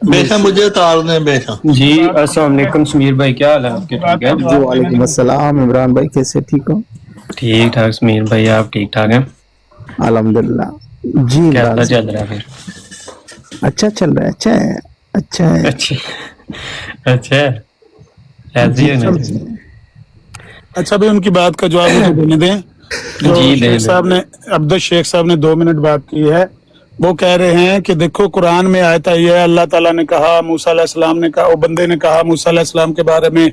بیشا مجھے اتار دیں بیشا. جی السلام علیکم سمیر بھائی، کیا حال ہے آپ کے؟ ٹھیک ہے جی وعلیکم السلام عمران بھائی، کیسے؟ ٹھیک ہو؟ ٹھیک ٹھاک سمیر بھائی، آپ ٹھیک ٹھاک ہیں؟ الحمدللہ. جی عمران کیسا چل صاحب، رہا ہے پھر؟ اچھا چل رہا ہے. اچھا ہے، اچھا ہے. اچھا اچھا ایسے جی ہی ہونا جی. چاہیے. اچھا بھائی، ان کی بات کا جواب مجھے دینے دیں. جو جی دے شیخ دیں. صاحب نے عبدال شیخ صاحب نے 2 منٹ بات کی ہے، وہ کہہ رہے ہیں کہ دیکھو قرآن میں آیت آئی ہے، اللہ تعالیٰ نے کہا، موسیٰ علیہ السلام نے کہا، وہ بندے نے کہا موسیٰ علیہ السلام کے بارے میں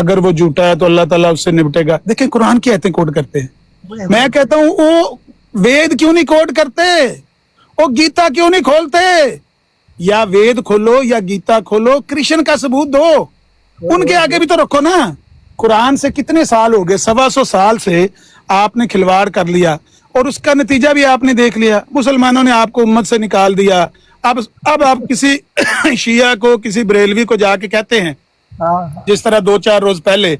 اگر وہ جھوٹا ہے تو اللہ تعالیٰ اس سے نپٹے گا. دیکھیں قرآن کی آیتیں کوٹ کرتے ہیں. میں کہتا ہوں وہ وید کیوں نہیں کوٹ کرتے؟ وہ گیتا کیوں نہیں کھولتے؟ یا وید کھولو یا گیتا کھولو، کرشن کا ثبوت دو، ان کے آگے بھی تو رکھو نا. قرآن سے کتنے سال ہو گئے، 125 سال سے آپ نے کھلواڑ کر لیا، اور اس کا نتیجہ بھی آپ نے دیکھ لیا. مسلمانوں نے آپ کو امت سے نکال دیا. اب آپ کسی شیعہ کو، کسی بریلوی کو جا کے کہتے ہیں، جس طرح 2-4 روز پہلے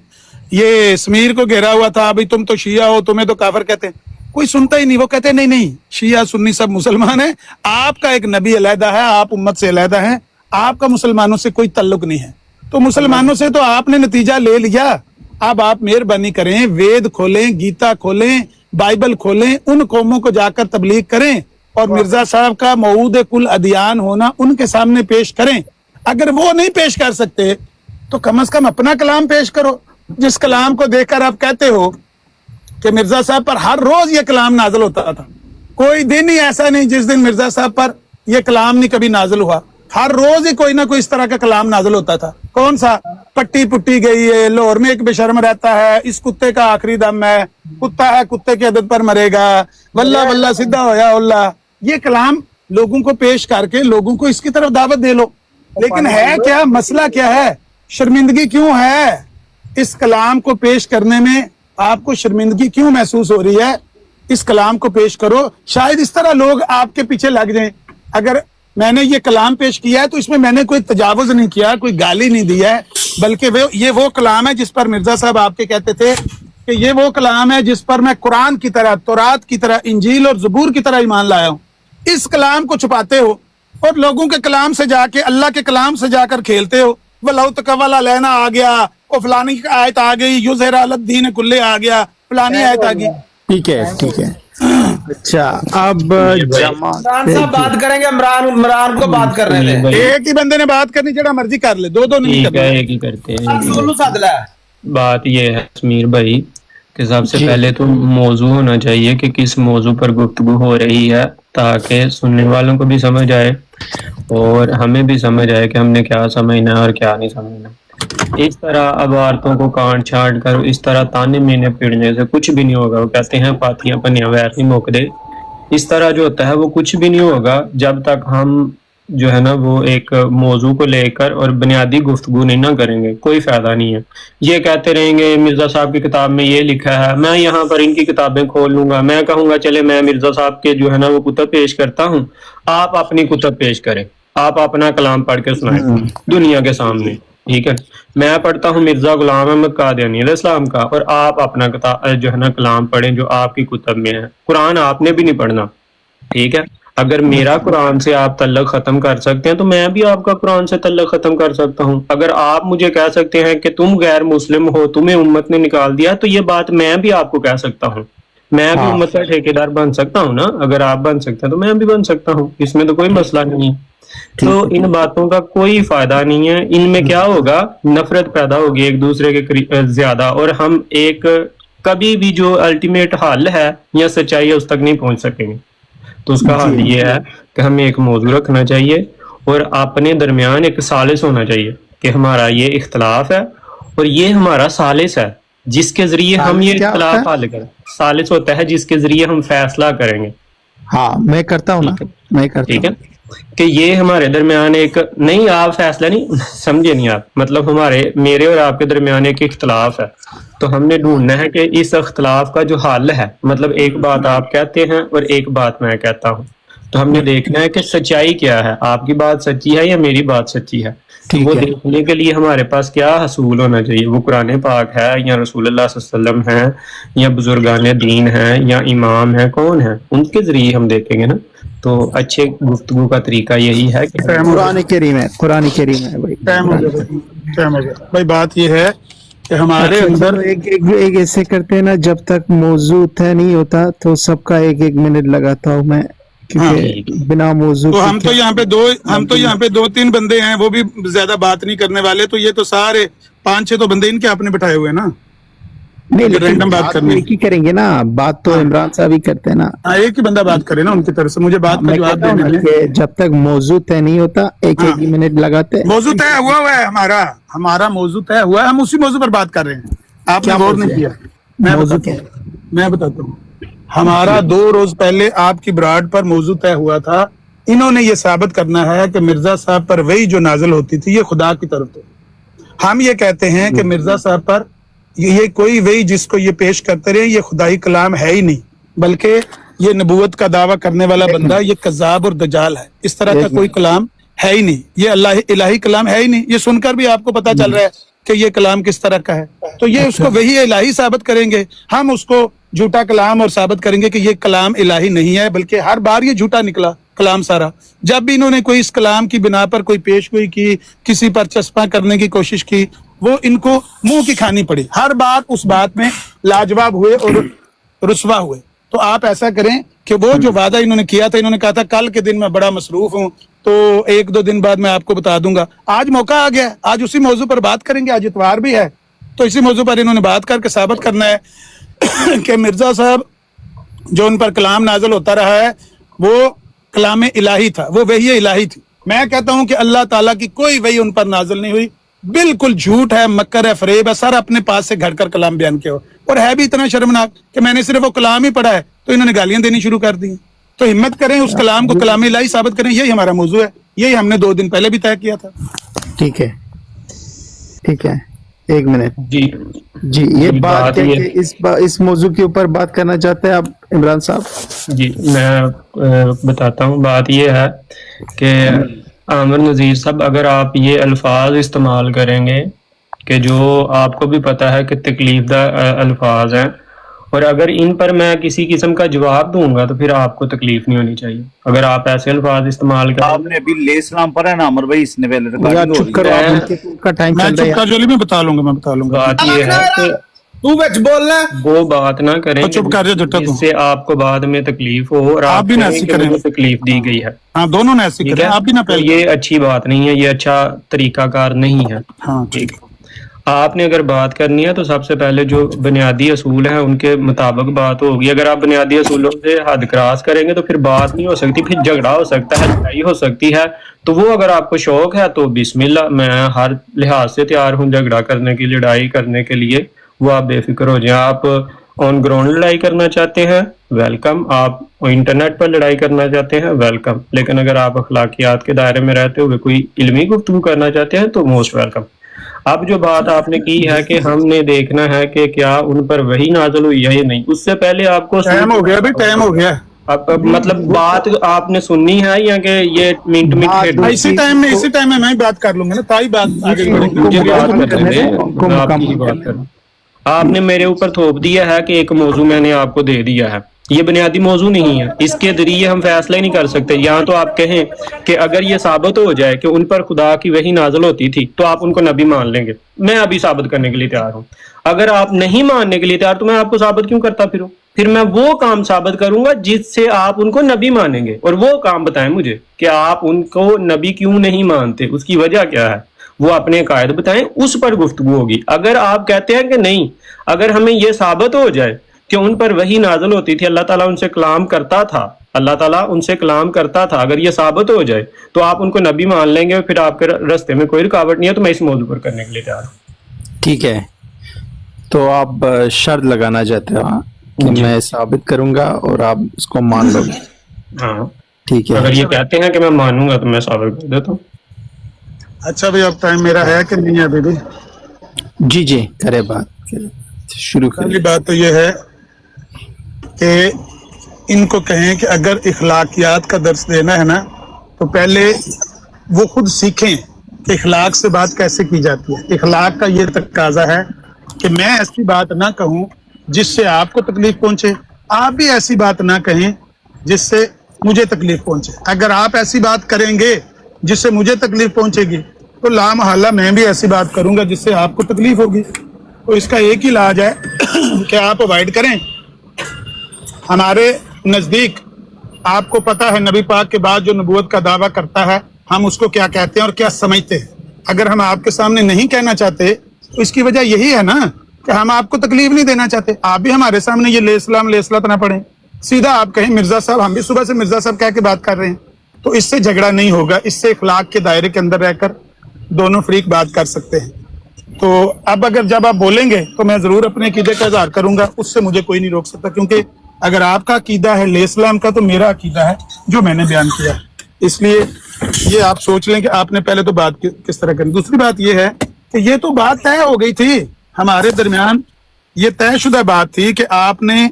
یہ سمیر کو گھیرا ہوا تھا، ابھی تم تو شیعہ ہو، تمہیں تو کافر کہتے ہیں. کوئی سنتا ہی نہیں. وہ کہتے ہیں نہیں شیعہ سنی سب مسلمان ہیں، آپ کا ایک نبی علیحدہ ہے، آپ امت سے علیحدہ ہیں، آپ کا مسلمانوں سے کوئی تعلق نہیں ہے. تو مسلمانوں سے تو آپ نے نتیجہ لے لیا. اب آپ مہربانی کریں، وید کھولیں، گیتا کھولیں، بائبل کھولیں، ان قوموں کو جا کر تبلیغ کریں، اور مرزا صاحب کا موعود کل ادیان ہونا ان کے سامنے پیش کریں. اگر وہ نہیں پیش کر سکتے تو کم از کم اپنا کلام پیش کرو، جس کلام کو دیکھ کر آپ کہتے ہو کہ مرزا صاحب پر ہر روز یہ کلام نازل ہوتا تھا. کوئی دن ہی ایسا نہیں جس دن مرزا صاحب پر یہ کلام نہیں کبھی نازل ہوا. ہر روز ہی کوئی نہ کوئی اس طرح کا کلام نازل ہوتا تھا. کون سا؟ پٹی پٹی گئی ہے، لاہور میں ایک بے شرم رہتا ہے، اس کتے کا آخری دم ہے، کتا ہے کتے کی عدد پر مرے گا، واللہ واللہ سیدھا ہویا اللہ. یہ کلام لوگوں کو پیش کر کے لوگوں کو اس کی طرف دعوت دے لو. لیکن ہے کیا مسئلہ، کیا ہے؟ شرمندگی کیوں ہے اس کلام کو پیش کرنے میں؟ آپ کو شرمندگی کیوں محسوس ہو رہی ہے؟ اس کلام کو پیش کرو. شاید اس طرح لوگ آپ کے پیچھے لگ جائیں. اگر میں نے یہ کلام پیش کیا ہے تو اس میں نے کوئی تجاوز نہیں کیا، کوئی گالی نہیں دی ہے، بلکہ یہ وہ کلام ہے جس پر مرزا صاحب آپ کے کہتے تھے کہ یہ وہ کلام ہے جس پر میں قرآن کی طرح، تورات کی طرح، انجیل اور زبور کی طرح ایمان لایا ہوں. اس کلام کو چھپاتے ہو اور لوگوں کے کلام سے جا کے، اللہ کے کلام سے جا کر کھیلتے ہو. وَلَوْ تَقَوَّلَ عَلَيْنَا آ گیا، اور فلانی آیت آ گئی، یُظْہِرَ عَلَى الدِّینِ کُلِّهِ آ گیا، فلانی آیت آ گئی. ٹھیک ہے ٹھیک ہے. اچھا اب عمران صاحب بات کریں گے، عمران کو بات کرنے سمیر دیں. بھائی ایک ہی بندے نے بات کرنی، جڑا مرضی کر لے، دو نہیں ٹھیک کرنا. ہے، ایک ہی کرتے ہیں، ایک ہی سولو کرتے ہیں. سادلا ہے. بات یہ ہے سمیر بھائی کہ سب سے جی پہلے تو موضوع ہونا چاہیے کہ کس موضوع پر گفتگو ہو رہی ہے، تاکہ سننے والوں کو بھی سمجھ آئے اور ہمیں بھی سمجھ آئے کہ ہم نے کیا سمجھنا ہے اور کیا نہیں سمجھنا. اس طرح اب عورتوں کو کانٹ چھانٹ کر اس طرح تانے مینے پڑنے سے کچھ بھی نہیں ہوگا. وہ کہتے ہیں پاتیاں پنیاں ویسی موک دے. اس طرح جو ہوتا ہے وہ کچھ بھی نہیں ہوگا جب تک ہم جو ہے نا وہ ایک موضوع کو لے کر اور بنیادی گفتگو نہیں نہ کریں گے. کوئی فائدہ نہیں ہے. یہ کہتے رہیں گے مرزا صاحب کی کتاب میں یہ لکھا ہے، میں یہاں پر ان کی کتابیں کھول لوں گا، میں کہوں گا چلے میں مرزا صاحب کے جو ہے نا وہ کتب پیش کرتا ہوں، آپ اپنی کتب پیش کریں، آپ اپنا کلام پڑھ کے سنائیں دنیا کے سامنے. ٹھیک ہے، میں پڑھتا ہوں مرزا غلام احمد قادیانی علیہ السلام کا، اور آپ اپنا جو ہے نا کلام پڑھیں جو آپ کی کتب میں ہے. قرآن آپ نے بھی نہیں پڑھنا. ٹھیک ہے، اگر میرا قرآن سے آپ تعلق ختم کر سکتے ہیں تو میں بھی آپ کا قرآن سے تعلق ختم کر سکتا ہوں. اگر آپ مجھے کہہ سکتے ہیں کہ تم غیر مسلم ہو، تمہیں امت نے نکال دیا، تو یہ بات میں بھی آپ کو کہہ سکتا ہوں. میں بھی ہاں امت کا ٹھیکیدار بن سکتا ہوں نا. اگر آپ بن سکتے ہیں تو میں بھی بن سکتا ہوں، اس میں تو کوئی مسئلہ نہیں ہے. تو ٹھیک ہے. ان باتوں کا کوئی فائدہ نہیں ہے. ان میں کیا ہوگا؟ نفرت پیدا ہوگی ایک دوسرے کے زیادہ، اور ہم ایک کبھی بھی جو الٹیمیٹ حل ہے یا سچائی ہے اس تک نہیں پہنچ سکیں گے. تو اس کا جی حل یہ ہے کہ ہمیں ایک موضوع رکھنا چاہیے اور اپنے درمیان ایک ثالث ہونا چاہیے کہ ہمارا یہ اختلاف ہے اور یہ ہمارا ثالث ہے جس کے ذریعے ہم یہ کیا ہوتا اختلاف ہے؟ حل کریں. ثالث ہوتا ہے جس کے ذریعے ہم فیصلہ کریں گے. ہاں میں کرتا ہوں نا، ٹھیک ہے، میں کرتا ٹھیک ہے ہوں. کہ یہ ہمارے درمیان ایک نہیں، آپ فیصلہ نہیں سمجھے نہیں آپ، مطلب میرے اور آپ کے درمیان ایک اختلاف ہے. تو ہم نے ڈھونڈنا ہے کہ اس اختلاف کا جو حل ہے، مطلب ایک بات آپ کہتے ہیں اور ایک بات میں کہتا ہوں، تو ہم نے دیکھنا ہے کہ سچائی کیا ہے, آپ کی بات سچی ہے یا میری بات سچی ہے. تو وہ دیکھنے کے لیے ہمارے پاس کیا حصول ہونا چاہیے, وہ قرآن پاک ہے یا رسول اللہ صلی اللہ علیہ وسلم ہے یا بزرگان دین ہیں یا امام ہیں, کون ہیں, ان کے ذریعے ہم دیکھیں گے نا. تو اچھے گفتگو کا طریقہ یہی ہے کہ قرآن کریم ہے, قرآن کریم ہے بھائی. ٹائم ہو گیا, ٹائم ہو گیا بھائی. بات یہ ہے کہ ہمارے اندر ایک ایسے کرتے ہیں نا, جب تک موضوع طے نہیں ہوتا تو سب کا 1 منٹ لگاتا ہوں میں, کیونکہ بنا موضوع تو ہم تو یہاں پہ 2-3 بندے ہیں, وہ بھی زیادہ بات نہیں کرنے والے. تو یہ تو سارے 5-6 تو بندے ان کے آپ نے بٹھائے ہوئے نا, نہیں, رینڈم بات کرنی ایک ہی کریں گے نا. بات تو عمران صاحب ہی کرتے ہیں نا. ایک ہی بندہ بات کرے نا ان کی طرف سے, مجھے بات کا جواب دینے دیں. جب تک موضوع طے نہیں ہوتا 1 منٹ لگاتے. موضوع طے ہوا ہے ہمارا موضوع طے ہوا ہے, ہم اسی موضوع پر بات کر رہے ہیں. آپ نے غور نہیں کیا. میں بتاتا ہوں. ہمارا 2 روز پہلے آپ کی براڈ پر موضوع طے ہوا تھا. انہوں نے یہ ثابت کرنا ہے کہ مرزا صاحب پر وہی جو نازل ہوتی تھی یہ خدا کی طرف تھی. ہم یہ کہتے ہیں کہ مرزا صاحب پر یہ کوئی وہی جس کو یہ پیش کرتے رہے یہ خدائی کلام ہے ہی نہیں, بلکہ یہ نبوت کا دعویٰ کرنے والا بندہ یہ کذاب اور دجال ہے. اس طرح کا کوئی کلام ہے ہی نہیں, یہ الہی کلام ہے ہی نہیں. یہ سن کر بھی آپ کو پتا چل رہا ہے کہ یہ کلام کس طرح کا ہے. تو یہ اس کو وہی الہی ثابت کریں گے, ہم اس کو جھوٹا کلام اور ثابت کریں گے کہ یہ کلام الہی نہیں ہے, بلکہ ہر بار یہ جھوٹا نکلا کلام سارا. جب بھی انہوں نے کوئی اس کلام کی بنا پر کوئی پیش گوئی کی, کسی پر چسپاں کرنے کی کوشش کی, وہ ان کو منہ کی کھانی پڑی. ہر بار اس بات میں لاجواب ہوئے اور رسوا ہوئے. تو آپ ایسا کریں کہ وہ جو وعدہ انہوں نے کیا تھا, انہوں نے کہا تھا کل کے دن میں بڑا مصروف ہوں تو 1-2 دن بعد میں آپ کو بتا دوں گا. آج موقع آ گیا, آج اسی موضوع پر بات کریں گے. آج اتوار بھی ہے, تو اسی موضوع پر انہوں نے بات کر کے ثابت کرنا ہے کہ مرزا صاحب جو ان پر کلام نازل ہوتا رہا ہے وہ کلام الہی تھا, وہ وحی الہی تھی. میں کہتا ہوں کہ اللہ تعالیٰ کی کوئی وحی ان پر نازل نہیں ہوئی, بالکل جھوٹ ہے, مکر ہے, فریب ہے, سر اپنے پاس سے گھڑ کر کلام بیان کیا ہو. اور ہے بھی اتنا شرمناک کہ میں نے صرف وہ کلام ہی پڑھا ہے تو انہوں نے گالیاں دینی شروع کر دی. تو ہمت کریں, اس کلام کو کلام الہی ثابت کریں. یہی ہمارا موضوع ہے, یہی ہم نے 2 دن پہلے بھی طے کیا تھا. ٹھیک ہے 1 منٹ. جی یہ بات ہے کہ اس موضوع کے اوپر بات کرنا چاہتے ہیں آپ عمران صاحب؟ جی میں بتاتا ہوں. بات یہ ہے کہ عامر نذیر صاحب, اگر آپ یہ الفاظ استعمال کریں گے کہ جو آپ کو بھی پتا ہے کہ تکلیف دہ الفاظ ہیں, اور اگر ان پر میں کسی قسم کا جواب دوں گا تو پھر آپ کو تکلیف نہیں ہونی چاہیے. اگر آپ ایسے الفاظ استعمال کریں. آپ نے ابھی علیہ السلام پڑھا نا عمر بھائی, اس نے پہلے چپ کرو, میں بتا لوں گا. بات یہ ہے کہ وہ بات نہ کریں جس سے آپ کو بعد میں تکلیف ہو, اور آپ بھی تکلیف دی گئی ہے. ہاں دونوں نے ایسی کریں, آپ بھی نہ پہلے. یہ اچھی بات نہیں ہے, یہ اچھا طریقہ کار نہیں ہے. ہاں ٹھیک ہے. آپ نے اگر بات کرنی ہے تو سب سے پہلے جو بنیادی اصول ہیں ان کے مطابق بات ہوگی. اگر آپ بنیادی اصولوں سے حد کراس کریں گے تو پھر بات نہیں ہو سکتی, پھر جھگڑا ہو سکتا ہے, لڑائی ہو سکتی ہے. تو وہ اگر آپ کو شوق ہے تو بسم اللہ, میں ہر لحاظ سے تیار ہوں جھگڑا کرنے کی, لڑائی کرنے کے لیے. وہ آپ بے فکر ہو جائیں. آپ آن گراؤنڈ لڑائی کرنا چاہتے ہیں, ویلکم. آپ انٹرنیٹ پر لڑائی کرنا چاہتے ہیں, ویلکم. لیکن اگر آپ اخلاقیات کے دائرے میں رہتے ہوئے کوئی علمی گفتگو کرنا چاہتے ہیں تو موسٹ ویلکم. اب جو بات آپ نے کی ہے کہ ہم نے دیکھنا ہے کہ کیا ان پر وہی نازل ہوئی ہے یا نہیں, اس سے پہلے آپ کو ٹائم ہو گیا. مطلب بات آپ نے سننی ہے یا کہ یہ منٹ اسی ٹائم میں بات کر لوں گا نا, تائی بات آگے بات کریں. آپ نے میرے اوپر تھوپ دیا ہے کہ ایک موضوع میں نے آپ کو دے دیا ہے, یہ بنیادی موضوع نہیں ہے, اس کے ذریعے ہم فیصلہ ہی نہیں کر سکتے. یہاں تو آپ کہیں کہ اگر یہ ثابت ہو جائے کہ ان پر خدا کی وحی نازل ہوتی تھی تو آپ ان کو نبی مان لیں گے. میں ابھی ثابت کرنے کے لیے تیار ہوں. اگر آپ نہیں ماننے کے لیے تیار تو میں آپ کو ثابت کیوں کرتا پھروں؟ پھر میں وہ کام ثابت کروں گا جس سے آپ ان کو نبی مانیں گے, اور وہ کام بتائیں مجھے کہ آپ ان کو نبی کیوں نہیں مانتے, اس کی وجہ کیا ہے, وہ اپنے عقائد بتائیں, اس پر گفتگو ہوگی. اگر آپ کہتے ہیں کہ نہیں, اگر ہمیں یہ ثابت ہو جائے کہ ان پر وحی نازل ہوتی تھی, اللہ تعالیٰ ان سے کلام کرتا تھا, اگر یہ ثابت ہو جائے تو آپ ان کو نبی مان لیں گے, پھر آپ کے رستے میں کوئی رکاوٹ نہیں ہے. تو میں اس موضوع پر کرنے کے لیے تیار ہوں. ٹھیک ہے, تو آپ شرط لگانا چاہتے ہو کہ میں ثابت کروں گا اور آپ اس کو مان لو گے؟ ہاں ٹھیک ہے. اگر یہ کہتے ہیں کہ میں مانوں گا تو میں ثابت کر دیتا ہوں. اچھا بھائی, اب ٹائم میرا ہے کہ نہیں ہے ابھی بھی؟ جی کرے بات, شروع کریں. پہلی بات تو یہ ہے کہ ان کو کہیں کہ اگر اخلاقیات کا درس دینا ہے نا تو پہلے وہ خود سیکھیں کہ اخلاق سے بات کیسے کی جاتی ہے. اخلاق کا یہ تقاضا ہے کہ میں ایسی بات نہ کہوں جس سے آپ کو تکلیف پہنچے, آپ بھی ایسی بات نہ کہیں جس سے مجھے تکلیف پہنچے. اگر آپ ایسی بات کریں گے جس سے مجھے تکلیف پہنچے گی تو لا محالہ میں بھی ایسی بات کروں گا جس سے آپ کو تکلیف ہوگی. تو اس کا ایک ہی علاج ہے کہ آپ اوائڈ کریں. ہمارے نزدیک آپ کو پتا ہے نبی پاک کے بعد جو نبوت کا دعویٰ کرتا ہے ہم اس کو کیا کہتے ہیں اور کیا سمجھتے ہیں. اگر ہم آپ کے سامنے نہیں کہنا چاہتے تو اس کی وجہ یہی ہے نا کہ ہم آپ کو تکلیف نہیں دینا چاہتے. آپ بھی ہمارے سامنے یہ لے سلام لے صلات نہ پڑھیں, سیدھا آپ کہیں مرزا صاحب, ہم بھی صبح سے مرزا صاحب کہہ کے بات کر رہے ہیں. تو اس سے جھگڑا نہیں ہوگا, اس سے اخلاق کے دائرے کے اندر رہ کر دونوں فریق بات کر سکتے ہیں. تو اب اگر جب آپ بولیں گے تو میں ضرور اپنے عقیدے کا اظہار کروں گا, اس سے مجھے کوئی نہیں روک سکتا, کیونکہ اگر آپ کا عقیدہ ہے علیہ السلام کا تو میرا عقیدہ ہے جو میں نے بیان کیا. اس لیے یہ آپ سوچ لیں کہ آپ نے پہلے تو بات کس طرح کرنی. دوسری بات یہ ہے کہ یہ تو بات طے ہو گئی تھی ہمارے درمیان, یہ طے شدہ بات تھی کہ آپ نے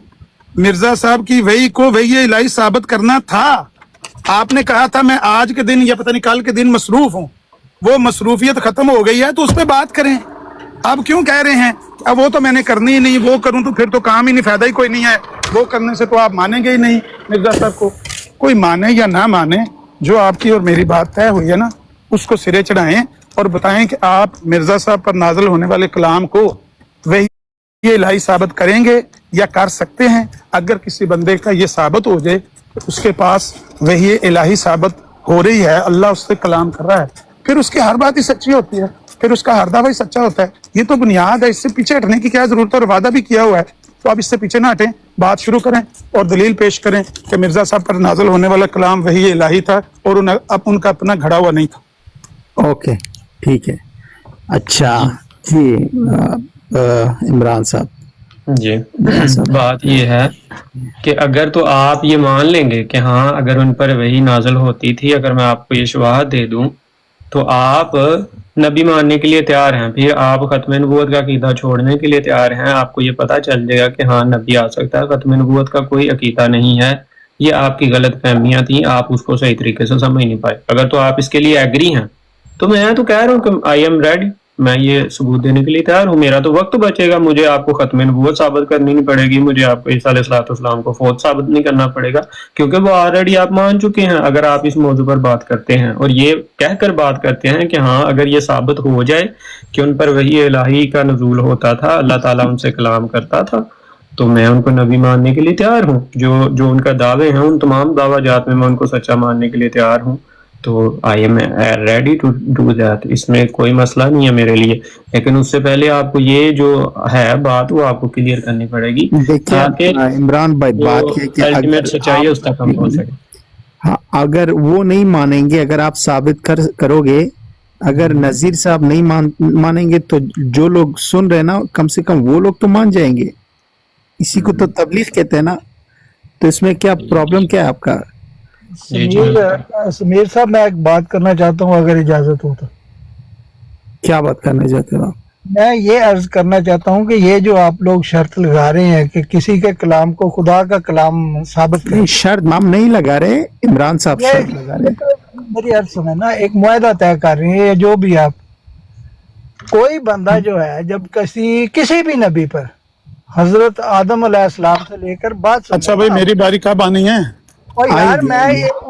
مرزا صاحب کی وحی کو وحی الہی ثابت کرنا تھا. آپ نے کہا تھا میں آج کے دن یا پتہ نہیں کل کے دن مصروف ہوں, وہ مصروفیت ختم ہو گئی ہے تو اس پہ بات کریں. اب کیوں کہہ رہے ہیں اب وہ تو میں نے کرنی ہی نہیں, وہ کروں تو پھر تو کام ہی نہیں, فائدہ ہی کوئی نہیں ہے, وہ کرنے سے تو آپ مانیں گے ہی نہیں مرزا صاحب کو. کوئی مانے یا نہ مانے, جو آپ کی اور میری بات طے ہوئی ہے نا اس کو سرے چڑھائیں اور بتائیں کہ آپ مرزا صاحب پر نازل ہونے والے کلام کو وہی الہی ثابت کریں گے یا کر سکتے ہیں. اگر کسی بندے کا یہ ثابت ہو جائے تو اس کے پاس وہی الہی ثابت ہو رہی ہے, اللہ اس سے کلام کر رہا ہے, پھر اس کی ہر بات ہی سچی ہوتی ہے, پھر اس کا ہر دعویٰ ہی سچا ہوتا ہے. یہ تو بنیاد ہے, اس سے پیچھے ہٹنے کی کیا ضرورت ہے, اور وعدہ بھی کیا ہوا ہے. تو آپ اس سے پیچھے نہ ہٹیں, بات شروع کریں اور دلیل پیش کریں کہ مرزا صاحب پر نازل ہونے والا کلام وحی الہی تھا اور اب ان کا اپنا گھڑا ہوا نہیں تھا. اوکے ٹھیک ہے. اچھا جی عمران صاحب, جی بات یہ ہے کہ اگر تو آپ یہ مان لیں گے کہ ہاں اگر ان پر وہی نازل ہوتی تھی, اگر میں آپ کو یہ شواہد دے دوں تو آپ نبی ماننے کے لیے تیار ہیں, پھر آپ ختم نبوت کا عقیدہ چھوڑنے کے لیے تیار ہیں. آپ کو یہ پتہ چل جائے گا کہ ہاں نبی آ سکتا ہے, ختم نبوت کا کوئی عقیدہ نہیں ہے, یہ آپ کی غلط فہمیاں تھیں, آپ اس کو صحیح طریقے سے سمجھ نہیں پائے. اگر تو آپ اس کے لیے ایگری ہیں تو میں تو کہہ رہا ہوں کہ آئی ایم ریڈی, میں یہ ثبوت دینے کے لیے تیار ہوں. میرا تو وقت بچے گا, مجھے آپ کو ختم نبوت ثابت کرنی نہیں پڑے گی, مجھے آپ کو عیسیٰ علیہ السلام کو فوت ثابت نہیں کرنا پڑے گا, کیونکہ وہ آلریڈی آپ مان چکے ہیں. اگر آپ اس موضوع پر بات کرتے ہیں اور یہ کہہ کر بات کرتے ہیں کہ ہاں اگر یہ ثابت ہو جائے کہ ان پر وحی الہی کا نزول ہوتا تھا, اللہ تعالیٰ ان سے کلام کرتا تھا, تو میں ان کو نبی ماننے کے لیے تیار ہوں. جو ان کا دعوے ہیں ان تمام دعویٰ جات میں ان کو سچا ماننے کے لیے تیار ہوں. تو I am ready to do that, اس میں کوئی مسئلہ نہیں ہے میرے لیے. لیکن اس سے پہلے آپ کو یہ جو ہے بات وہ آپ کو کلیئر کرنی پڑے گی تاکہ عمران بھائی بات یہ کہ الٹیمیٹ سچائی اس تک ہم پہنچ سکیں. ہاں اگر وہ نہیں مانیں گے, اگر آپ ثابت کرو گے, اگر نذیر صاحب نہیں مانیں گے تو جو لوگ سن رہے نا کم سے کم وہ لوگ تو مان جائیں گے. اسی کو تو تبلیغ کہتے ہیں نا. تو اس میں کیا پرابلم کیا ہے آپ کا؟ سمیر صاحب میں ایک بات کرنا چاہتا ہوں اگر اجازت ہو تو. کیا بات کرنا چاہتے ہو آپ؟ میں یہ عرض کرنا چاہتا ہوں کہ یہ جو آپ لوگ شرط لگا رہے ہیں کہ کسی کے کلام کو خدا کا کلام ثابت کریں, شرط ہم نہیں لگا رہے, عمران صاحب شرط لگا رہے ہیں. میری عرض سنیں نا, ایک معاہدہ طے کر رہے ہیں جو بھی آپ, کوئی بندہ جو ہے جب کسی بھی نبی پر حضرت آدم علیہ السلام سے لے کر بات, اچھا بھائی میری باری کب آنی ہے؟ اور یار میں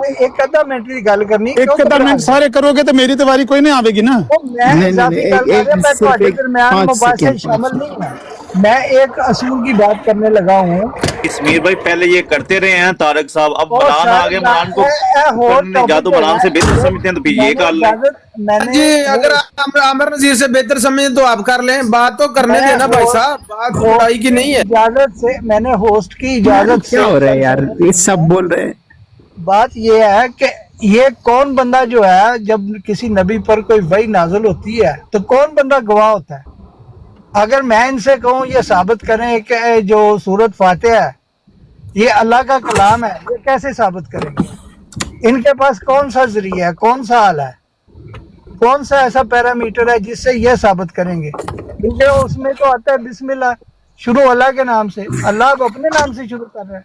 ایک آدھا منٹ کی گل کرنی, ایک آدھا منٹ سارے کرو گے تو میری تواری کوئی نہیں آئے گی نا. میں اضافی گل کر رہا, میں تھوڑے درمیان مباحث شامل نہیں ہوں, میں ایک اصول کی بات کرنے لگا ہوں. اسمیر بھائی پہلے یہ کرتے رہے ہیں طارق صاحب, اب مران آگے, مران کو جادو مران سے بہتر سمجھتے ہیں تو پھر یہ کر لیں. جی اگر عامر نذیر سے بہتر سمجھیں تو آپ کر لیں, بات تو کرنے دینا بھائی صاحب, بات لڑائی کی نہیں ہے. اجازت سے میں نے ہوسٹ کی اجازت سے کیا ہو رہا ہے یار, یہ سب بول رہے ہیں. بات یہ ہے کہ یہ کون بندہ جو ہے جب کسی نبی پر کوئی وحی نازل ہوتی ہے تو کون بندہ گواہ ہوتا ہے؟ اگر میں ان سے کہوں یہ ثابت کریں کہ جو سورۃ فاتحہ ہے یہ اللہ کا کلام ہے, یہ کیسے ثابت کریں گے؟ ان کے پاس کون سا ذریعہ ہے, کون سا حل ہے, کون سا ایسا پیرامیٹر ہے جس سے یہ ثابت کریں گے؟ کیونکہ اس میں تو آتا ہے بسم اللہ, شروع اللہ کے نام سے, اللہ اب اپنے نام سے شروع کر رہے ہیں.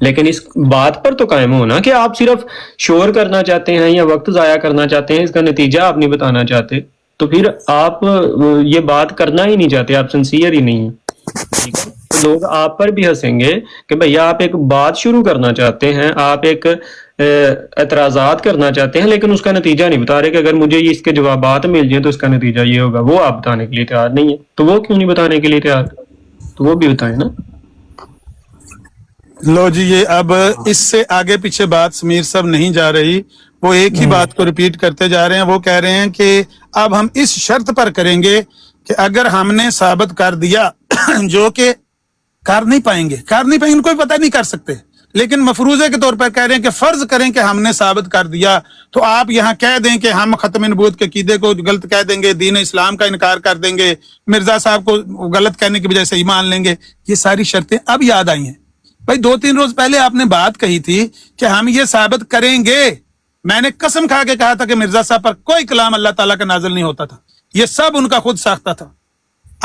لیکن اس بات پر تو قائم ہونا کہ آپ صرف شور کرنا چاہتے ہیں یا وقت ضائع کرنا چاہتے ہیں، اس کا نتیجہ آپ نہیں بتانا چاہتے، تو پھر آپ یہ بات کرنا ہی نہیں چاہتے، آپ سنسیئر ہی نہیں ہیں، ٹھیک ہے؟ تو لوگ آپ پر بھی ہنسیں گے کہ بھئی آپ ایک بات شروع کرنا چاہتے ہیں، آپ ایک اعتراضات کرنا چاہتے ہیں، لیکن اس کا نتیجہ نہیں بتا رہے کہ اگر مجھے اس کے جوابات مل جائیں تو اس کا نتیجہ یہ ہوگا، وہ آپ بتانے کے لیے تیار نہیں ہے، تو وہ کیوں نہیں بتانے کے لیے تیار؟ تو وہ بھی بتائیں نا۔ لو جی، یہ اب اس سے آگے پیچھے بات سمیر صاحب نہیں جا رہی، وہ ایک ہی بات کو ریپیٹ کرتے جا رہے ہیں۔ وہ کہہ رہے ہیں کہ اب ہم اس شرط پر کریں گے کہ اگر ہم نے ثابت کر دیا جو کہ کر نہیں پائیں گے، کوئی پتہ نہیں کر سکتے، لیکن مفروضے کے طور پر کہہ رہے ہیں کہ فرض کریں کہ ہم نے ثابت کر دیا، تو آپ یہاں کہہ دیں کہ ہم ختم نبوت کے عقیدے کو غلط کہہ دیں گے، دین اسلام کا انکار کر دیں گے، مرزا صاحب کو غلط کہنے کی وجہ سے ایمان لیں گے۔ یہ ساری شرطیں اب یاد آئی ہیں۔ بھائی 2-3 روز پہلے آپ نے بات کہی تھی کہ ہم یہ ثابت کریں گے، میں نے قسم کھا کے کہا تھا کہ مرزا صاحب پر کوئی کلام اللہ تعالیٰ کا نازل نہیں ہوتا تھا، یہ سب ان کا خود ساختہ تھا۔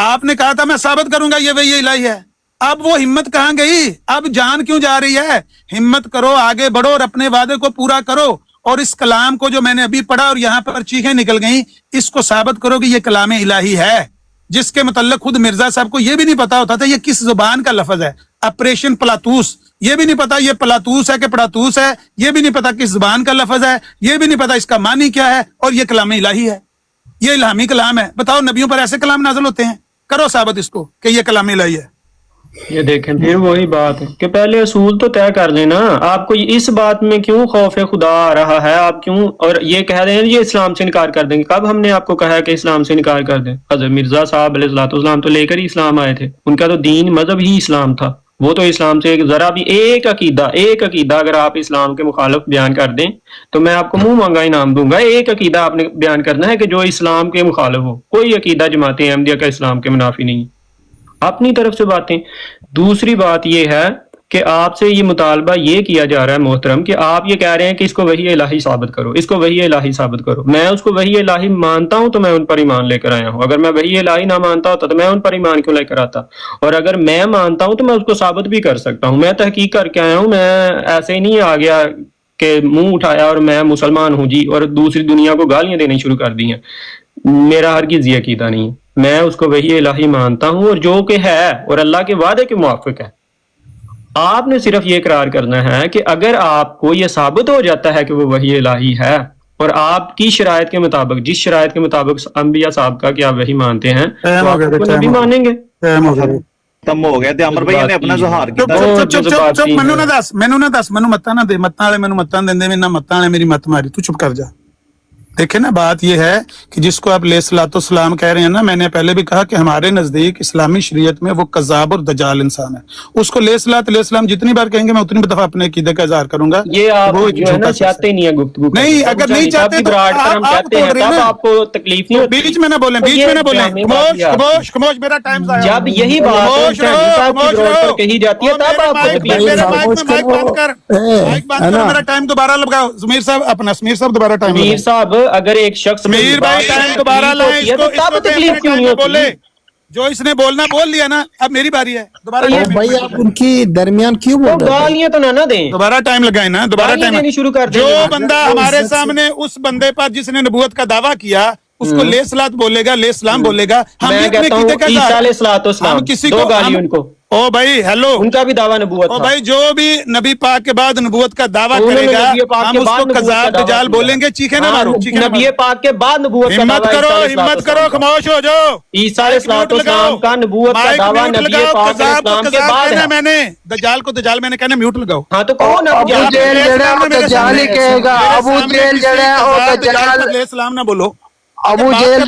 آپ نے کہا تھا میں ثابت کروں گا یہ وحی الہی ہے، اب وہ ہمت کہاں گئی؟ اب جان کیوں جا رہی ہے؟ ہمت کرو، آگے بڑھو اور اپنے وعدے کو پورا کرو، اور اس کلام کو جو میں نے ابھی پڑھا اور یہاں پر چیخیں نکل گئیں، اس کو ثابت کرو کہ یہ کلام الہی ہے، جس کے متعلق خود مرزا صاحب کو یہ بھی نہیں پتا ہوتا تھا یہ کس زبان کا لفظ ہے۔ آپریشن پلاتوس، یہ بھی نہیں پتا یہ پلاتوس ہے کہ پڑاتوس ہے، یہ بھی نہیں پتا کس زبان کا لفظ ہے، یہ بھی نہیں پتا اس کا معنی کیا ہے، اور یہ کلام الہی ہے، یہ الہامی کلام ہے۔ بتاؤ نبیوں پر ایسے کلام نازل ہوتے ہیں؟ کرو ثابت اس کو کہ یہ کلام الہی ہے۔ یہ دیکھیں پھر وہی بات ہے کہ پہلے اصول تو طے کر لینا۔ آپ کو اس بات میں کیوں خوف خدا آ رہا ہے؟ آپ کیوں اور یہ کہہ رہے ہیں یہ اسلام سے انکار کر دیں گے؟ کب ہم نے آپ کو کہا ہے کہ اسلام سے انکار کر دیں؟ حضرت مرزا صاحب علیہ السلام تو لے کر ہی اسلام آئے تھے، ان کا تو دین مذہب ہی اسلام تھا، وہ تو اسلام سے ذرا بھی ایک عقیدہ اگر آپ اسلام کے مخالف بیان کر دیں تو میں آپ کو منہ مانگا انعام دوں گا۔ ایک عقیدہ آپ نے بیان کرنا ہے کہ جو اسلام کے مخالف ہو، کوئی عقیدہ جماعت احمدیہ کا اسلام کے منافی نہیں، اپنی طرف سے باتیں۔ دوسری بات یہ ہے کہ آپ سے یہ مطالبہ یہ کیا جا رہا ہے محترم کہ آپ یہ کہہ رہے ہیں کہ اس کو وحی الہی ثابت کرو، اس کو وحی الہی ثابت کرو۔ میں اس کو وحی الہی مانتا ہوں تو میں ان پر ایمان لے کر آیا ہوں، اگر میں وحی الہی نہ مانتا ہوتا تو میں ان پر ایمان کیوں لے کر آتا؟ اور اگر میں مانتا ہوں تو میں اس کو ثابت بھی کر سکتا ہوں، میں تحقیق کر کے آیا ہوں، میں ایسے ہی نہیں آ گیا کہ منہ اٹھایا اور میں مسلمان ہوں جی اور دوسری دنیا کو گالیاں دینی شروع کر دی ہیں۔ میرا ہرگز یہ عقیدہ نہیں ہے، میں اس کو وحی الہی مانتا ہوں اور جو کہ ہے اور اللہ کے وعدے کے موافق ہے۔ آپ نے صرف یہ اقرار کرنا ہے کہ اگر آپ کو یہ ثابت ہو جاتا ہے کہ وہ وحی الہی ہے اور آپ کی شرائط کے مطابق، جس شرائط کے مطابق انبیاء صاحب کا کہ آپ وحی مانتے ہیں تو آپ کو نبی مانیں گے۔ ختم ہو گیا تے عمر بھائی نے اپنا ظہار کیتا۔ چپ مینوں نہ دس مینوں متاں نہ دے، متاں والے مینوں متاں دیندے، میں نہ متاں والے میری مت ماری، تو چپ کر جا۔ دیکھیں نا بات یہ ہے کہ جس کو آپ علیہ الصلوۃ والسلام کہہ رہے ہیں نا، میں نے پہلے بھی کہا کہ ہمارے نزدیک اسلامی شریعت میں وہ کذاب اور دجال انسان ہے، اس کو علیہ السلام جتنی بار کہیں گے میں اتنی دفعہ اپنے عقیدے کا اظہار کروں گا۔ یہ آپ جو ہے نا چاہتے نہیں ہیں گفتگو، نہیں اگر نہیں چاہتے تو آپ کو تکلیف نہیں ہوتی، بیچ میں نہ بولیں، خاموش، میرا ٹائم ضائع۔ جب یہی بات کہی جاتی ہے تب آپ کو میرا ٹائم دوبارہ لگاؤ۔ سمیر صاحب دوبارہ ٹائم، سمیر صاحب اگر ایک شخص سمیر بھائی ٹائم دوبارہ لائیں، تب تکلیف کیوں نہیں ہوتی؟ جو اس نے بولنا بول لیا نا، اب میری باری ہے دوبارہ۔ بھائی آپ ان کی درمیان کیوں بول رہے ہیں؟ گالیاں تو نہ دیں، دوبارہ ٹائم لگائیں نا، دوبارہ ٹائم شروع کر دیں۔ جو بندہ ہمارے سامنے اس بندے پر جس نے نبوت کا دعویٰ کیا اس کو علیہ الصلوۃ بولے گا، علیہ السلام بولے گا، ہم عیسیٰ علیہ السلام کسی دو کو گالی ان کو، او بھائی ہیلو، ان کا بھی دعویٰ نبوت او تھا۔ بھائی جو بھی نبی پاک کے بعد نبوت کا دعویٰ کرے گا ہم اس کو کذاب دجال بولیں گے۔ چیخے نہ مارو، نبی پاک کے بعد نبوت کا دعویٰ، ہمت کرو، خاموش ہو جاؤ۔ عیسیٰ علیہ السلام کا نبوت کا دعویٰ نبی پاک علیہ السلام کے بعد ہے۔ میں نے دجال میں نے کہنا میوٹ لگاؤ۔ ہاں تو کہو نا، ابو جیل جڑا وہ دجال ہی کہے گا، ابو جیل جڑا وہ دجال، علیہ السلام نہ بولو۔ ابو جیل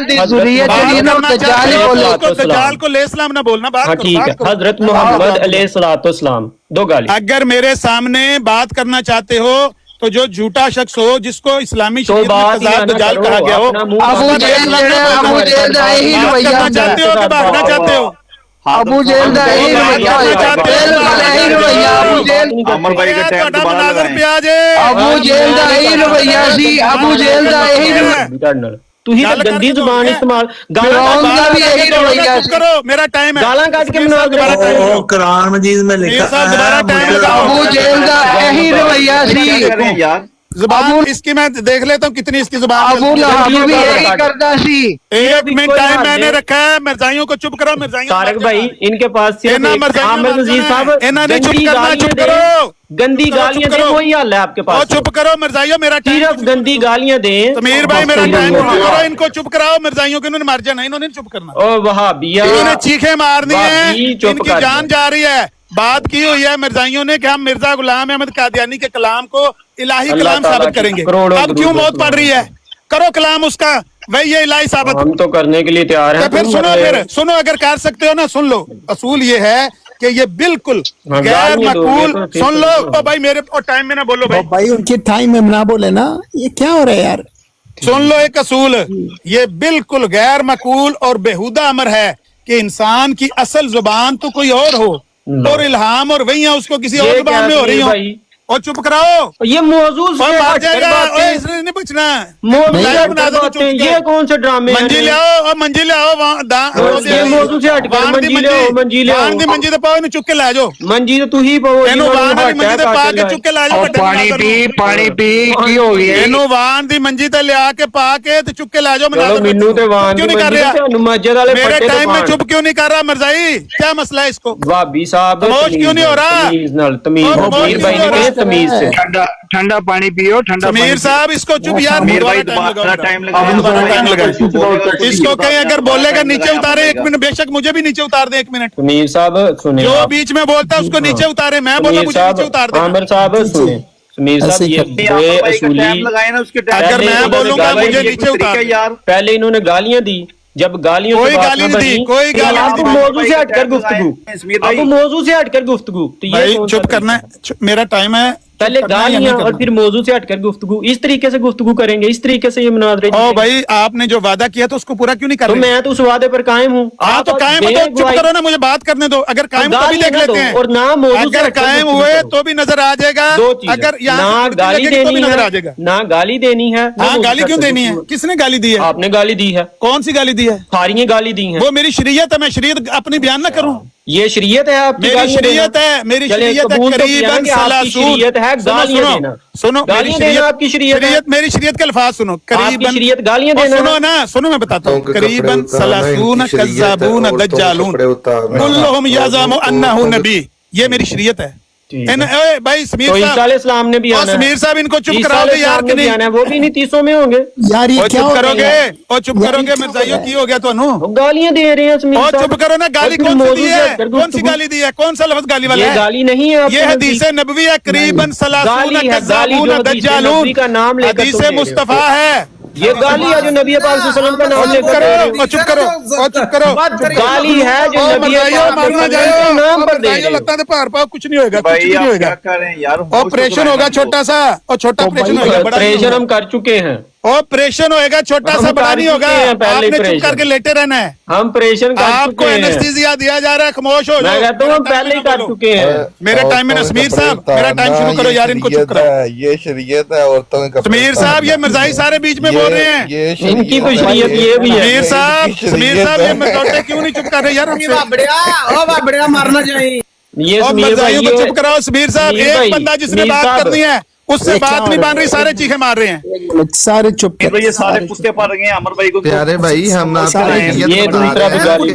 دی ذریت جڑی نا وہ دجال ہی بولو، دجال کو علیہ السلام نہ بولنا۔ ہاں ٹھیک ہے، حضرت محمد علیہ السلام دو گالی۔ اگر میرے سامنے بات کرنا چاہتے ہو تو جو جھوٹا شخص ہو جس کو اسلامی شریعت میں کذاب دجال کہا گیا ہو، ابو جیل جڑا ابو جیل دا یہی رویہ چاہتے ہو کہ بھاگنا چاہتے ہو؟ ابو جیل دا یہی رویہ، ابو جیل عمر بھائی کا ٹائم دوبارہ لگائیں۔ ابو جیل دا یہی رویہ سی، ابو جیل دا یہی رویہ۔ تو ہی تو گندی زبان استعمال چپ کرو میرا ٹائم ہے گالاں کٹ کے منا وہ قرآن مجید میں لکھا ہے یار زبان اس کی میں دیکھ لیتا ہوں کتنی اس کی زبان ایک منٹ ٹائم میں نے رکھا ہے مرزائیوں کو چپ کرو مرزائیوں طارق بھائی ان کے پاس صرف عامر نذیر صاحب گندی گالیاں دیں وہی حل ہے آپ کے پاس چپ کرو مرزائیوں میرا صرف گندی گالیاں دیں سمیر بھائی میرا ٹائم کرو ان کو چپ کراؤ مرزائیوں کے انہوں نے مار جانا انہوں نے چپ کرنا او وہابیہ انہوں نے چیخیں مارنی ہیں ان کی جان جا رہی ہے بات کی ہوئی ہے مرزائیوں نے کہ ہم مرزا غلام احمد قادیانی کے کلام کو الہی کلام ثابت کریں گے اب کیوں موت پڑ رہی ہے کرو کلام اس کا وہی یہ الہی ثابت ہم تو کرنے کے لیے تیار ہیں پھر سنو اگر کر سکتے ہو نا سن لو اصول یہ ہے کہ یہ بالکل غیر معقول سن لو بھائی میرے ٹائم میں نہ بولو بھائی ان کے ٹائم میں نہ بولے نا یہ کیا ہو رہا ہے یار سن لو ایک اصول یہ بالکل غیر معقول اور بیہودہ امر ہے کہ انسان کی اصل زبان تو کوئی اور ہو اور الہام اور وہیاں اس کو کسی اور زبان میں ہو رہی ہوں اور چپ کراؤ یہ موضوع سے مار جائے گا نہیں بچنا یہ کون سے ڈرامے منجی لے آؤ منجی لے آؤ موضوع سے ہٹ کر منجی لے آؤ منجی لے آؤ منجی تو پاؤ چک کے لے جاؤ منجی تو ہی پاؤ منجی تو پا کے چک کے لے جاؤ پانی پی کی ہو گئی اینو وان دی منجی تے لے آ کے پا کے تے چک کے لے جاؤ مینوں تے وان کیوں نہیں کر رہا مسجد والے میرے ٹائم میں چپ کیوں نہیں کر رہا مرزائی کیا مسئلہ ہے اس کو بھابی صاحب خاموش کیوں نہیں ہو رہا تمیز نال تمیز میر بھائی نے تمیز سے ٹھنڈا پانی پیو ٹھنڈا سمیر صاحب اس کو چپ یار میر بھائی دوبارہ ٹائم لگا اس کو کہیں اگر بولے گا نیچے اتارے 1 منٹ بے شک مجھے بھی نیچے اتار دے 1 منٹ میر صاحب سنیں جو بیچ میں بولتا ہے اس کو نیچے اتارے میں بولا مجھے نیچے اتار دے عامر صاحب سنیں میر صاحب یہ بے اصولی اگر میں بولوں گا مجھے نیچے اتار یار پہلے انہوں نے گالیاں دی جب گالیوں کوئی گالی نہیں دی کوئی گالی اب موضوع سے ہٹ کر گفتگو اب موضوع سے ہٹ کر گفتگو تو بھائی چپ کرنا ہے میرا ٹائم ہے پہلے گالیاں اور پھر موضوع سے ہٹ کر گفتگو اس طریقے سے گفتگو کریں گے اس طریقے سے یہ مناظرے او بھائی آپ نے جو وعدہ کیا تو اس کو پورا کیوں نہیں کر تو رہے میں تو اس وعدے پر قائم ہوں آپ تو قائم ہو تو چپ کرو نا مجھے بات کرنے دو اگر قائم تو بھی دیکھ لیتے ہیں اور نہ موضوع سے اگر قائم ہوئے تو بھی نظر آ جائے گا اگر یہاں گالی دینی نظر ہے آ جائے گا نہ گالی دینی ہے ہاں گالی کیوں دینی ہے کس نے گالی دی ہے آپ نے گالی دی ہے کون سی گالی دی ہے ساری گالی دی ہیں وہ میری شریعت ہے میں شریعت اپنی بیان نہ کروں یہ شریعت ہے آپ کی میری شریعت ہے میری شریعت ہے قریباً شریعت ہے گالیاں دینا سنو گالیاں دینا آپ کی شریعت میری شریعت کے الفاظ سنو قریباً شریعت گالیاں دینا سنو نا سنو میں بتاتا ہوں قریباً ثلاثون کذابون دجالون کلہم یزعم انہ نبی یہ میری شریعت ہے بھائی سمیر اسلام نے بھی آنا سمیر صاحب ان کو چپ کراؤ گے یار کہ نہیں وہ بھی نہیں 300 میں ہوں گے یار یہ کیا چپ کرو گے اور چپ کرو گے مرزائیوں کی ہو گیا تو گالیاں دے رہے ہیں سمیر اور صاحب چپ کرو نا گالی کون سی دی ہے کون سی گالی دی ہے کون سا لفظ گالی والا یہ ہے گالی نہیں ہے یہ حدیث نبوی ہے قریباً ثلاثون کذابون دجالون کا نام لے کر حدیث مصطفیٰ ہے یہ گالی ہے جو نبی پاک صلی اللہ علیہ وسلم کا نام لے کر چپ کرو چپ کرو گالی ہے جو نبی پاک مارنا صلی اللہ علیہ وسلم کے نام پر دے رہے ہیں لگتا ہے پار پاؤ کچھ نہیں ہوگا کچھ نہیں ہوگا آپریشن ہوگا چھوٹا سا اور چھوٹا آپریشن ہوگا بڑا آپریشن ہم کر چکے ہیں آپریشن ہوئے گا چھوٹا سا بڑا نہیں ہوگا آپ نے چپ کر کے لیٹے رہنا ہے ہم آپریشن کر آپ کو چکے ہیں اینستھیزیا دیا جا رہا ہے خاموش ہو میں کہتا ہوں ہم پہلے ہی کر چکے ہیں میرے ٹائم میں سمیر صاحب میرا ٹائم شروع کرو یار ان کو چپ کرو یہ شریعت ہے عورتوں کا سمیر صاحب یہ مرزائی سارے بیچ میں بول رہے ہیں ان کی تو شریعت یہ بھی ہے سمیر صاحب یہ مرزوٹے کیوں نہیں چپ کر رہے یار بڑیا مارنا چاہیے یہ مرزائیوں کو چپ کراؤ سمیر صاحب ایک بندہ جس نے بات کرنی ہے اس سے بات نہیں بن رہی سارے چیخے مار رہے ہیں سارے چپ یہ سارے پستے پڑ رہے ہیں عمر بھائی کو پیارے بھائی ہم آپ یہ دوسرا بھی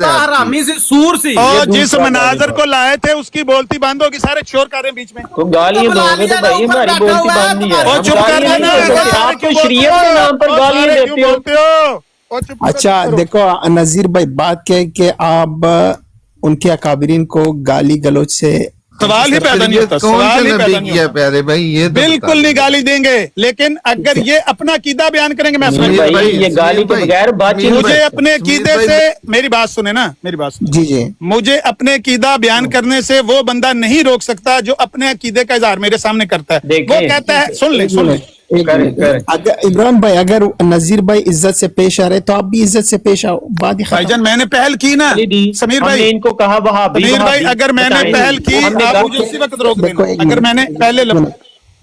گالی اور جس مناظر کو لائے تھے اس کی بولتی بند ہوگی سارے شور کر رہے ہیں بیچ میں تو گالیاں دو گے تو بھائی ہماری بولتی بند نہیں ہے اور چپ کر دینا آپ کو شریعت کے نام پر گالیاں دیتے ہو اچھا دیکھو نذیر بھائی بات کیا ہے کہ آپ ان کے اکابرین کو گالی گلوچ سے سوال ہی پیدا نہیں ہوتا سوال ہی پیدا نہیں ہوتا پیارے بھائی یہ بالکل نہیں گالی دیں گے لیکن اگر یہ اپنا عقیدہ بیان کریں گے میں یہ گالی کے بغیر بات چیت مجھے اپنے عقیدے سے میری بات سنیں نا میری بات سنیں جی جی مجھے اپنے عقیدہ بیان کرنے سے وہ بندہ نہیں روک سکتا جو اپنے عقیدے کا اظہار میرے سامنے کرتا ہے وہ کہتا ہے سن لیں ابراہیم بھائی اگر نذیر بھائی عزت سے پیش آ رہے تو آپ بھی عزت سے پیش آؤ بات ہی بھائی جان میں نے پہل کی نا سمیر بھائی ان کو کہا سمیر بھائی اگر میں نے پہل کی آپ مجھے اسی وقت روک دینا اگر میں نے پہلے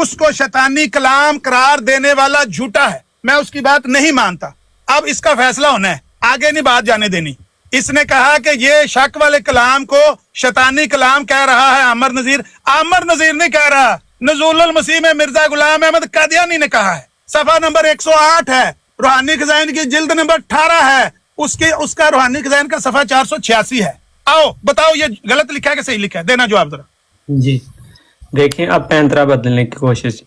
اس کو شیطانی کلام قرار دینے والا جھوٹا ہے، میں اس کی بات نہیں مانتا۔ اب اس کا فیصلہ ہونا ہے، آگے نہیں بات جانے دینی۔ اس نے کہا کہ یہ شک والے کلام کو شیطانی کلام کہہ رہا ہے عامر نذیر۔ عامر نذیر نہیں کہہ رہا، نزول المسیح میں مرزا غلام احمد قادیانی نے کہا ہے، صفحہ نمبر 108 ہے، روحانی خزائن کی جلد نمبر 18 ہے، اس کا روحانی خزائن کا صفحہ 486 ہے۔ آؤ بتاؤ یہ غلط لکھا ہے کہ صحیح لکھا ہے، دینا جواب ذرا۔ جی دیکھیں، اب پینترا بدلنے کی کوشش،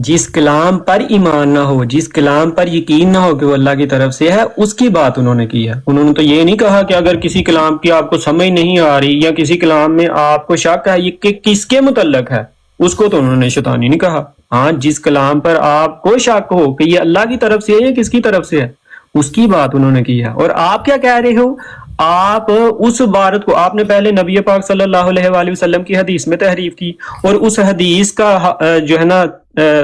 جس کلام پر ایمان نہ ہو، جس کلام پر یقین نہ ہو کہ وہ اللہ کی طرف سے ہے، اس کی بات انہوں نے کی ہے۔ انہوں نے تو یہ نہیں کہا کہ اگر کسی کلام کی آپ کو سمجھ نہیں آ رہی یا کسی کلام میں آپ کو شک ہے یہ کہ کس کے متعلق ہے، اس کو تو انہوں نے شیطانی نہیں کہا۔ ہاں، جس کلام پر آپ کو شک ہو کہ یہ اللہ کی طرف سے ہے یا کس کی طرف سے ہے، اس کی بات انہوں نے کی ہے۔ اور آپ کیا کہہ رہے ہو؟ آپ اس عبارت کو، آپ نے پہلے نبی پاک صلی اللہ علیہ وآلہ وسلم کی حدیث میں تحریف کی، اور اس حدیث کا جو ہے نا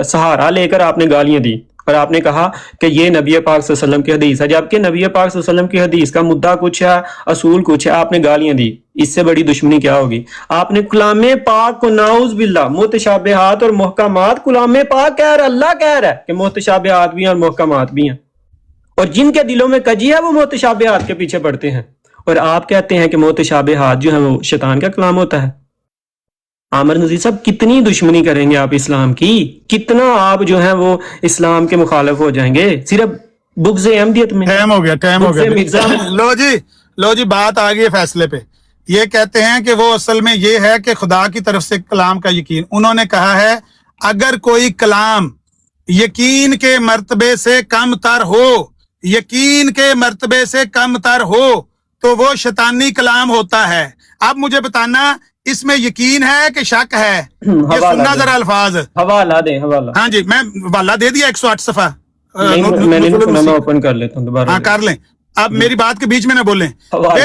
سہارا لے کر آپ نے گالیاں دی، اور آپ نے کہا کہ یہ نبی پاک صلی اللہ علیہ وسلم کی حدیث ہے، جبکہ نبی پاک صلی اللہ علیہ وسلم کی حدیث کا مدعا کچھ ہے، اصول کچھ ہے، آپ نے گالیاں دی۔ اس سے بڑی دشمنی کیا ہوگی؟ آپ نے کلام پاک کو نعوذ باللہ متشابہات اور محکمات، کلام پاک کہہ رہا ہے، اللہ کہہ رہا ہے کہ متشابہات بھی ہیں اور محکمات بھی ہیں، اور جن کے دلوں میں کجی ہے وہ متشابہات کے پیچھے پڑتے ہیں، اور آپ کہتے ہیں کہ متشابہات جو ہیں وہ شیطان کا کلام ہوتا ہے۔ عامر نذیر صاحب، کتنی دشمنی کریں گے آپ اسلام کی؟ کتنا آپ جو ہیں وہ اسلام کے مخالف ہو جائیں گے صرف بغض احمدیت میں؟ ٹائم ہو گیا، ٹائم ہو بغض مرزا میں۔ لو جی بات آ گئی ہے فیصلے پہ۔ یہ کہتے ہیں کہ وہ اصل میں یہ ہے کہ خدا کی طرف سے کلام کا یقین، انہوں نے کہا ہے اگر کوئی کلام یقین کے مرتبے سے کم تر ہو، یقین کے مرتبے سے کم تر ہو تو وہ شیطانی کلام ہوتا ہے۔ اب مجھے بتانا اس میں یقین ہے کہ شک ہے؟ یہ سننا ذرا الفاظ، حوالہ دیں، حوالہ۔ ہاں جی، میں حوالہ دے دیا 108 صفحہ۔ میں نے نہیں سنا، میں اوپن کر لیتا ہوں دوبارہ۔ ہاں کر لیں، اب میری بات کے بیچ میں نہ بولیں۔ حوالہ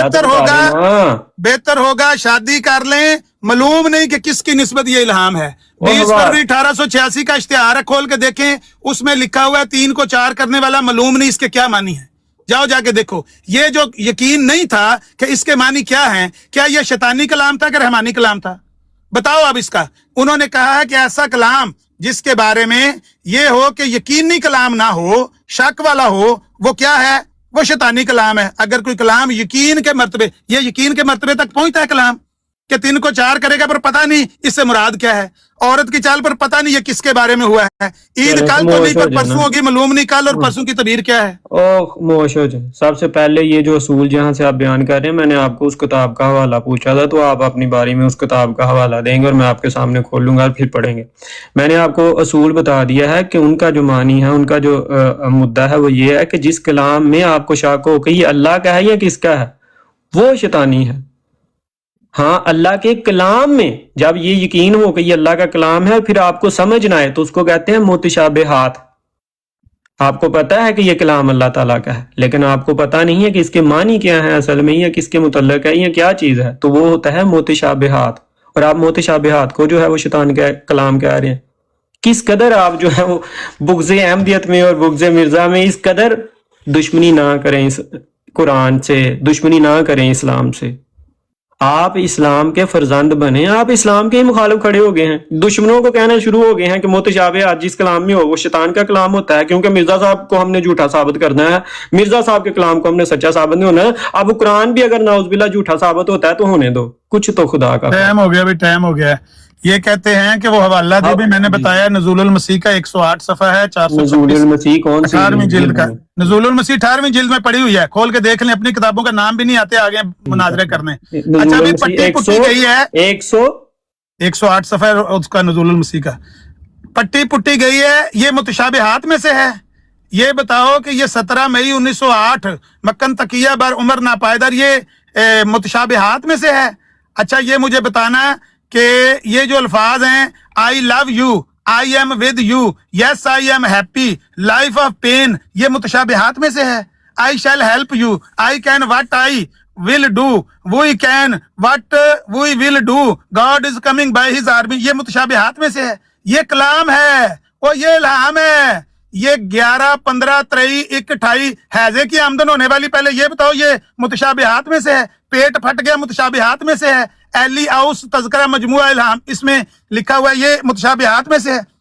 بہتر ہوگا شادی کر لیں، معلوم نہیں کہ کس کی نسبت یہ الہام ہے۔ 20 فروری 1886 کا اشتہار ہے، کھول کے دیکھیں، اس میں لکھا ہوا ہے 3 کو 4 کرنے والا، معلوم نہیں اس کے کیا معنی ہے، جاؤ جا کے دیکھو۔ یہ جو یقین نہیں تھا کہ اس کے معنی کیا ہیں، کیا یہ شیطانی کلام تھا کہ رحمانی کلام تھا؟ بتاؤ اب اس کا۔ انہوں نے کہا ہے کہ ایسا کلام جس کے بارے میں یہ ہو کہ یقینی کلام نہ ہو، شک والا ہو، وہ کیا ہے؟ وہ شیطانی کلام ہے۔ اگر کوئی کلام یقین کے مرتبے، یہ یقین کے مرتبے تک پہنچتا ہے کلام کہ 3 کو 4 کرے گا پر پتہ نہیں اس سے مراد کیا ہے، عورت کی چال پر پتہ نہیں یہ کس کے بارے میں ہوا ہے، عید کل تو نہیں پر پرسوں ہوگی، معلوم نہیں کل اور پرسوں کی تعبیر کیا ہے۔ موش ہو جائے۔ سب سے پہلے یہ جو اصول جہاں سے آپ بیان کر رہے ہیں، میں نے آپ کو اس کتاب کا حوالہ پوچھا تھا، تو آپ اپنی باری میں اس کتاب کا حوالہ دیں گے اور میں آپ کے سامنے کھول لوں گا اور پھر پڑھیں گے۔ میں نے آپ کو اصول بتا دیا ہے کہ ان کا جو معنی ہے، ان کا جو مدعا ہے وہ یہ ہے کہ جس کلام میں آپ کو شک ہو کہ یہ اللہ کا ہے یا کس کا ہے، وہ شیطانی ہے۔ ہاں، اللہ کے کلام میں جب یہ یقین ہو کہ یہ اللہ کا کلام ہے، پھر آپ کو سمجھ نہ آئے تو اس کو کہتے ہیں متشابہات۔ آپ کو پتا ہے کہ یہ کلام اللہ تعالیٰ کا ہے، لیکن آپ کو پتا نہیں ہے کہ اس کے معنی کیا ہے اصل میں، یا کس کے متعلق ہے، یا کیا چیز ہے، تو وہ ہوتا ہے متشابہات۔ اور آپ متشابہات کو جو ہے وہ شیطان کا کلام کہہ رہے ہیں۔ کس قدر آپ جو ہے وہ بغض احمدیت میں اور بغض مرزا میں اس قدر دشمنی نہ کریں اس قرآن سے، دشمنی نہ کریں اسلام سے۔ آپ اسلام کے فرزند بنے، آپ اسلام کے ہی مخالف کھڑے ہو گئے ہیں، دشمنوں کو کہنا شروع ہو گئے ہیں کہ متشابہات جس کلام میں ہو وہ شیطان کا کلام ہوتا ہے، کیونکہ مرزا صاحب کو ہم نے جھوٹا ثابت کرنا ہے، مرزا صاحب کے کلام کو ہم نے سچا ثابت نہیں ہونا ہے۔ اب قرآن بھی اگر نعوذ باللہ جھوٹا ثابت ہوتا ہے تو ہونے دو، کچھ تو خدا کا۔ ٹائم ہو گیا بھی، ٹائم ہو گیا ہے۔ یہ کہتے ہیں کہ وہ حوالہ دے بھی، میں نے بتایا نزول المسیح کا 108 صفحہ ہے، 426 نزول المسیح کون سی 18ویں جلد کا، نزول المسیح 18ویں جلد میں پڑھی ہوئی ہے، کھول کے دیکھ لیں، اپنی کتابوں کا نام بھی نہیں آتے آگے مناظرے کرنے۔ اچھا بھی پٹی پٹی گئی ہے، 108 صفحہ اس کا نزول المسیح کا پٹی پٹی گئی ہے، یہ متشابہات میں سے ہے۔ یہ بتاؤ کہ یہ 17 مئی 1908 مکن تقیہ بر عمر ناپائیدار، یہ متشابہات میں سے ہے۔ اچھا یہ مجھے بتانا کہ یہ جو الفاظ ہیں I love you, I am with you, yes I am happy, life of pain, یہ متشابہات میں سے ہے۔ I shall help you, I can what I will do, we can what we will do, God is coming by his army, یہ متشابہات میں سے ہے۔ یہ کلام ہے اور یہ الہام ہے۔ یہ 11 15 23 28 حیضے کی آمدن ہونے والی، پہلے یہ بتاؤ یہ متشابہات میں سے ہے۔ پیٹ پھٹ گیا متشابہات میں سے ہے۔ ایلی آؤس تذکرہ مجموعہ الہام، اس میں لکھا ہوا ہے یہ متشابہات میں سے ہے۔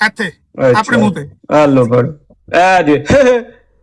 ਇੱਥੇ ਆਪਣੇ ਮੂੰਹ ਤੇ ਆ ਲੋ ਫੜ ਐ ਜੇ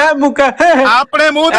ਐ ਮੁੱਕਾ ਆਪਣੇ ਮੂੰਹ ਤੇ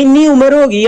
ਇੰਨੀ ਉਮਰ ਹੋ ਗਈ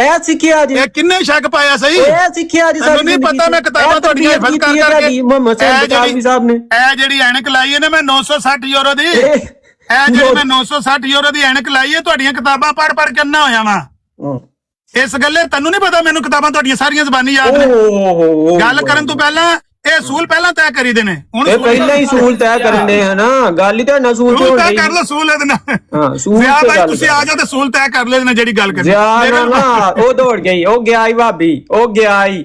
ਇਹ ਸਿੱਖਿਆ ਜੀ। ਇਹ ਕਿੰਨੇ ਸ਼ੱਕ ਪਾਇਆ ਸਹੀ? ਇਹ ਸਿੱਖਿਆ ਜੀ। ਮੈਨੂੰ ਨਹੀਂ ਪਤਾ, ਮੈਂ ਕਿਤਾਬਾਂ ਤੁਹਾਡੀਆਂ ਹਿਫਜ਼ ਕਰ ਕਰਕੇ। ਮੁਹੰਮਦ ਸੈਨ ਬਟਾਲਵੀ ਸਾਹਿਬ ਨੇ ਇਹ ਜਿਹੜੀ ਐਨਕ ਲਾਈ ਹੈ ਨਾ ਮੈਂ 960 ਯੂਰੋ ਦੀ, ਇਹ ਜਿਹੜੀ ਮੈਂ 960 ਯੂਰੋ ਦੀ ਐਨਕ ਲਾਈ ਹੈ, ਤੁਹਾਡੀਆਂ ਕਿਤਾਬਾਂ ਪੜ੍ਹ ਪੜ੍ਹ ਕੇ ਅੰਨਾ ਹੋਇਆ ਵਾਂ। ਇਸ ਗੱਲੇ ਤੈਨੂੰ ਨਹੀਂ ਪਤਾ, ਮੈਨੂੰ ਕਿਤਾਬਾਂ ਤੁਹਾਡੀਆਂ ਸਾਰੀਆਂ ਜ਼ਬਾਨੀ ਯਾਦ ਨੇ। ਗੱਲ ਕਰਨ ਤੋਂ ਪਹਿਲਾਂ ਇਹ ਅਸੂਲ ਪਹਿਲਾਂ ਤੈਅ ਕਰੀ ਦੇ ਨੇ। ਹੁਣ ਇਹ ਪਹਿਲਾਂ ਹੀ ਸੂਲ ਤੈਅ ਕਰਨੇ ਹੈ ਨਾ, ਗੱਲ ਹੀ ਤਾਂ ਨਾ ਸੂਲ ਸੂਲ ਤੈਅ ਕਰ ਲੋ, ਸੂਲ ਇਹਦੇ ਨਾਲ। ਹਾਂ, ਸੂਲ ਵਿਆਹ ਤੇ ਭਾਈ ਗੱਲ ਤੁਸੀਂ ਆ ਜਾਓ ਤੇ ਸੂਲ ਤੈਅ ਕਰ ਲੈ, ਜਿਹੜੀ ਗੱਲ ਕਰਨੀ। ਜਿਆ ਨਾ ਉਹ ਦੌੜ ਗਈ, ਉਹ ਗਿਆ ਹੀ ਭਾਬੀ, ਉਹ ਗਿਆ ਹੀ।